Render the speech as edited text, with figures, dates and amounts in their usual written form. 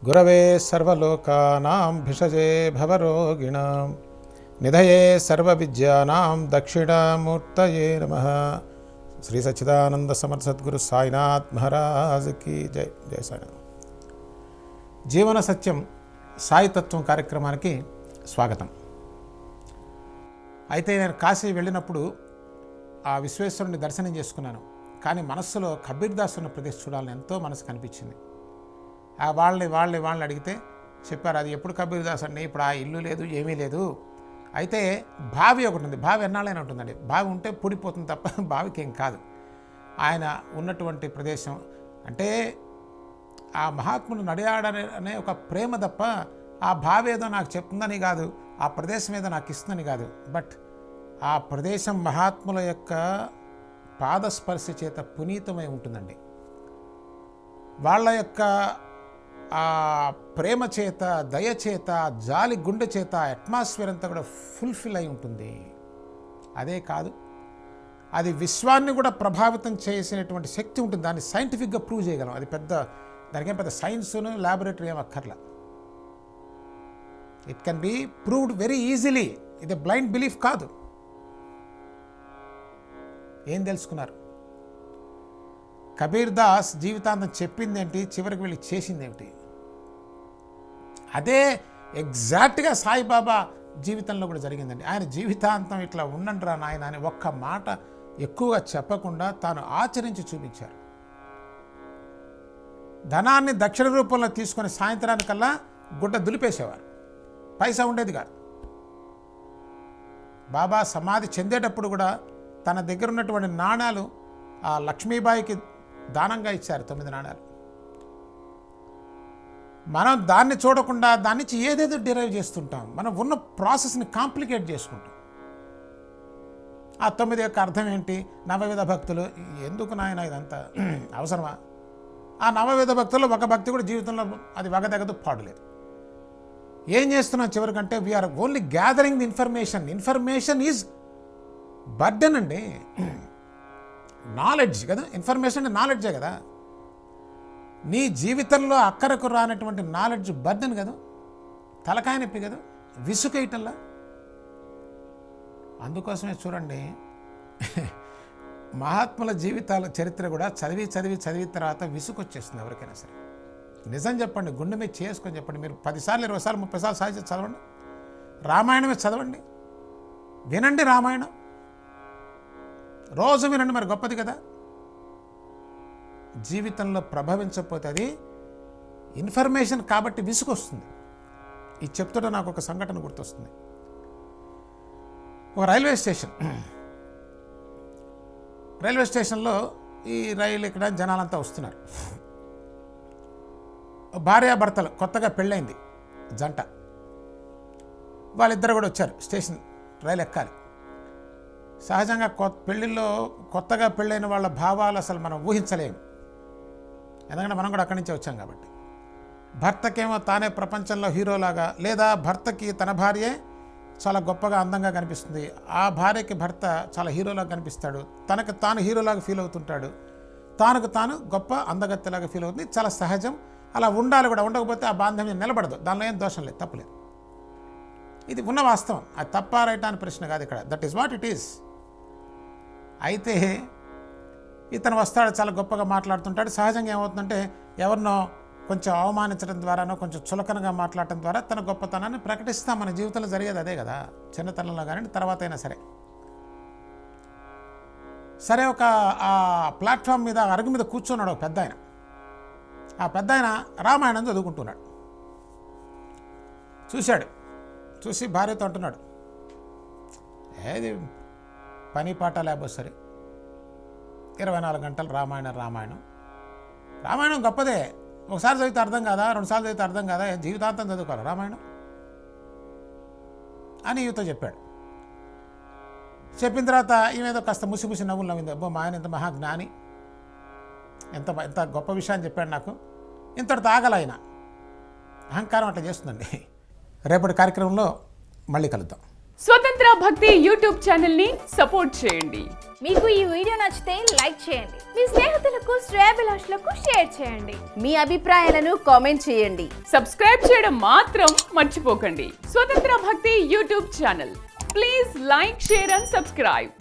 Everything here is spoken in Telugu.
గురవే సర్వలోకానాం భిషజే భవరోగిణాం నిధయే సర్వవిద్యానాం దక్షిణామూర్తయే నమః. శ్రీ సచ్చిదానంద సమర్థ సద్గురు సాయినాథ్ మహారాజ్ కి జై. జై సాయినాథ్. జీవన సత్యం సాయితత్వం కార్యక్రమానికి స్వాగతం. అయితే నేను కాశీ వెళ్ళినప్పుడు ఆ విశ్వేశ్వరుని దర్శనం చేసుకున్నాను. కానీ మనస్సులో కబీర్ దాస్ ఉన్న ప్రదేశం చూడాలని ఎంతో మనసు కనిపించింది. వాళ్ళని అడిగితే చెప్పారు, అది ఎప్పుడు కబీర్ దాస్ అండి, ఇప్పుడు ఆ ఇల్లు లేదు, ఏమీ లేదు. అయితే బావి ఒకటి ఉంది. బావి ఎన్నాళ్ళైనా ఉంటుందండి. బావి ఉంటే పూడిపోతుంది తప్ప బావికి ఏం కాదు. ఆయన ఉన్నటువంటి ప్రదేశం అంటే ఆ మహాత్ముడు నడియాడనే ఒక ప్రేమ తప్ప ఆ బావి ఏదో నాకు చెప్తుందని కాదు, ఆ ప్రదేశం ఏదో నాకు ఇస్తుందని కాదు. బట్ ఆ ప్రదేశం మహాత్ముల యొక్క పాదస్పర్శ చేత పునీతమై ఉంటుందండి. వాళ్ళ యొక్క ఆ ప్రేమ చేత, దయ చేత, జాలి గుండె చేత అట్మాస్ఫియర్ అంతా కూడా ఫుల్ఫిల్ అయి ఉంటుంది. అదే కాదు, అది విశ్వాన్ని కూడా ప్రభావితం చేసినటువంటి శక్తి ఉంటుంది. దాన్ని సైంటిఫిక్గా ప్రూవ్ చేయగలం. అది దానికేం పెద్ద సైన్స్ను ల్యాబొరేటరీ ఏం అక్కర్లా. It can be proved very easily. ఇది బ్లైండ్ బిలీఫ్ కాదు. ఏం తెలుసుకున్నారు? కబీర్ దాస్ జీవితాంతం చెప్పింది ఏంటి, చివరికి వెళ్ళి చేసింది ఏమిటి? అదే ఎగ్జాక్ట్గా సాయిబాబా జీవితంలో కూడా జరిగిందండి. ఆయన జీవితాంతం ఇట్లా ఉండండిరా నాయన అని ఒక్క మాట ఎక్కువగా చెప్పకుండా తాను ఆచరించి చూపించారు. ధనాన్ని దక్షిణ రూపంలో తీసుకొని సాయంత్రానికల్లా గుడ్డ దులిపేసేవారు. పైసా ఉండేది కాదు. బాబా సమాధి చెందేటప్పుడు కూడా తన దగ్గర ఉన్నటువంటి నాణాలు ఆ లక్ష్మీబాయికి దానంగా ఇచ్చారు. 9 నాణాలు. మనం దాన్ని చూడకుండా దాని నుంచి ఏదేదో డిరైవ్ చేస్తుంటాం. మనం ఉన్న ప్రాసెస్ని కాంప్లికేట్ చేసుకుంటాం. ఆ 9 యొక్క అర్థం ఏంటి? నవవిధ భక్తులు. ఎందుకు నాయన ఇదంతా అవసరమా? ఆ నవవిధ భక్తుల్లో ఒక భక్తి కూడా జీవితంలో అది వగదగదు, పాడులేదు. ఏం చేస్తున్నాం చివరికంటే? We're only gathering the information. Information is burden అండి. నాలెడ్జ్ కదా, ఇన్ఫర్మేషన్ అంటే నాలెడ్జే కదా. నీ జీవితంలో అక్కరకు రానటువంటి నాలెడ్జ్ బర్డెన్ కదా, తలకాయ నొప్పి కదా, విసుకేయటల్లా. అందుకోసమే చూడండి, మహాత్ముల జీవితాల చరిత్ర కూడా చదివి తర్వాత విసుకొచ్చేస్తుంది ఎవరికైనా సరే. నిజం చెప్పండి, గుండె మీద చేసుకొని చెప్పండి. మీరు 10 సార్లు 20 సార్లు 30 సార్లు సాహిత్యం చదవండి. రామాయణమే చదవండి, వినండి. రామాయణం రోజు వినండి, మరి గొప్పది కదా. జీవితంలో ప్రభావించకపోతే అది ఇన్ఫర్మేషన్ కాబట్టి విసుగొస్తుంది. ఇది చెప్తుంటే నాకు ఒక సంఘటన గుర్తొస్తుంది. ఒక రైల్వే స్టేషన్లో ఈ రైలు ఇక్కడ జనాలంతా వస్తున్నారు. భార్యాభర్తలు, కొత్తగా పెళ్ళైంది జంట, వాళ్ళిద్దరు కూడా వచ్చారు. స్టేషన్ రైలు ఎక్కాలి. సహజంగా పెళ్ళిళ్ళలో కొత్తగా పెళ్ళైన వాళ్ళ భావాలు అసలు మనం ఊహించలేము. ఎందుకంటే మనం కూడా అక్కడి నుంచే వచ్చాం కాబట్టి. భర్తకేమో తానే ప్రపంచంలో హీరోలాగా, లేదా భర్తకి తన భార్యే చాలా గొప్పగా అందంగా కనిపిస్తుంది, ఆ భార్యకి భర్త చాలా హీరోలాగా కనిపిస్తాడు, తనకు తాను హీరోలాగా ఫీల్ అవుతుంటాడు, తానుకు తాను గొప్ప అందగత్తెలాగా ఫీల్ అవుతుంది. చాలా సహజం. అలా ఉండాలి కూడా. ఉండకపోతే ఆ బాంధవ్యం నిలబడదు. దానిలో ఏం దోషం లేదు, తప్పులేదు. ఇది ఉన్న వాస్తవం. అది తప్ప రైటా అని ప్రశ్న కాదు ఇక్కడ. That is what it is. అయితే ఇతను వస్తాడు, చాలా గొప్పగా మాట్లాడుతుంటాడు. సహజంగా ఏమవుతుందంటే ఎవరినో కొంచెం అవమానించడం ద్వారానో కొంచెం చులకనగా మాట్లాడటం ద్వారా తన గొప్పతనాన్ని ప్రకటిస్తాం. మన జీవితంలో జరిగేది అదే కదా, చిన్నతనంలో కానీ తర్వాత అయినా సరే. ఒక ఆ ప్లాట్ఫామ్ మీద, అరుగు మీద కూర్చున్నాడు ఒక పెద్ద ఆయన. ఆ పెద్ద ఆయన రామాయణం చదువుకుంటున్నాడు. చూసి భార్యతో అంటున్నాడు, ఏది పని పాట లేకపోతే సరే 24 గంటలు రామాయణం గొప్పదే. ఒకసారి చదివితే అర్థం కాదా, 2 సార్లు చదివితే అర్థం కాదా, జీవితాంతం చదువుకోవాలి రామాయణం అని ఈతో చెప్పాడు. చెప్పిన తర్వాత ఈమెదో కాస్త ముసి నవ్వులు నవ్వింది. అబ్బో, మా ఆయన ఎంత మహాజ్ఞాని, ఎంత గొప్ప విషయాన్ని చెప్పాడు నాకు, ఇంతటితో ఆగల ఆయన. అహంకారం అట్లా చేస్తుందండి. రేపటి కార్యక్రమంలో మళ్ళీ కలుద్దాం. స్వతంత్ర భక్తి యూట్యూబ్ ఛానల్ ని సపోర్ట్ చేయండి. మీకు ఈ వీడియో నచ్చితే లైక్ చేయండి, మీ స్నేహితులకు శ్రేయోభిలాషులకు షేర్ చేయండి, మీ అభిప్రాయాలను కామెంట్ చేయండి. సబ్స్క్రైబ్ చేయడం మాత్రం మర్చిపోకండి. స్వతంత్ర భక్తి YouTube channel. Please like, share and subscribe.